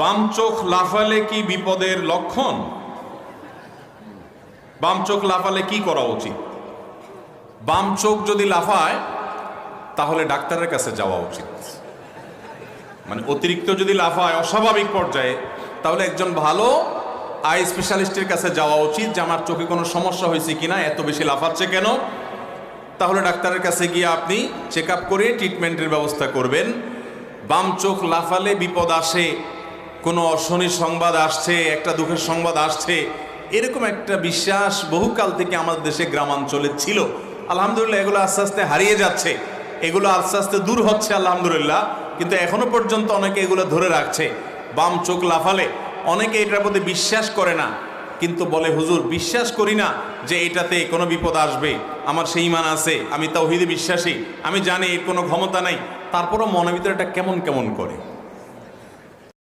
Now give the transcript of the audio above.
বাম চোখ লাফালে কি বিপদের লক্ষণ? বাম চোখ লাফালে কি করা উচিত? বাম চোখ যদি লাফায় তাহলে ডাক্তারের কাছে যাওয়া উচিত। মানে অতিরিক্ত যদি লাফায় অস্বাভাবিক পর্যায়ে, তাহলে একজন ভালো আই স্পেশালিস্টের কাছে যাওয়া উচিত যে আমার চোখে কোনো সমস্যা হয়েছে কিনা, এত বেশি লাফাচ্ছে কেন। তাহলে ডাক্তারের কাছে গিয়ে আপনি চেক আপ করে ট্রিটমেন্টের ব্যবস্থা করবেন। বাম চোখ লাফালে বিপদ আসে, কোনো অশনির সংবাদ আসছে, একটা দুঃখের সংবাদ আসছে, এরকম একটা বিশ্বাস বহুকাল থেকে আমাদের দেশে গ্রামাঞ্চলে ছিল। আলহামদুলিল্লাহ এগুলো আস্তে আস্তে হারিয়ে যাচ্ছে, এগুলো আস্তে আস্তে দূর হচ্ছে আলহামদুলিল্লাহ। কিন্তু এখনো পর্যন্ত অনেকে এগুলো ধরে রাখছে। বাম চোখ লাফালে অনেকে এটার প্রতি বিশ্বাস করে না, কিন্তু বলে হুজুর বিশ্বাস করি না যে এটাতে কোনো বিপদ আসবে, আমার সেই ঈমান আছে, আমি তাওহীদে বিশ্বাসী, আমি জানি এর কোনো ক্ষমতা নাই, তারপরও মনের ভিতরে এটা কেমন কেমন করে।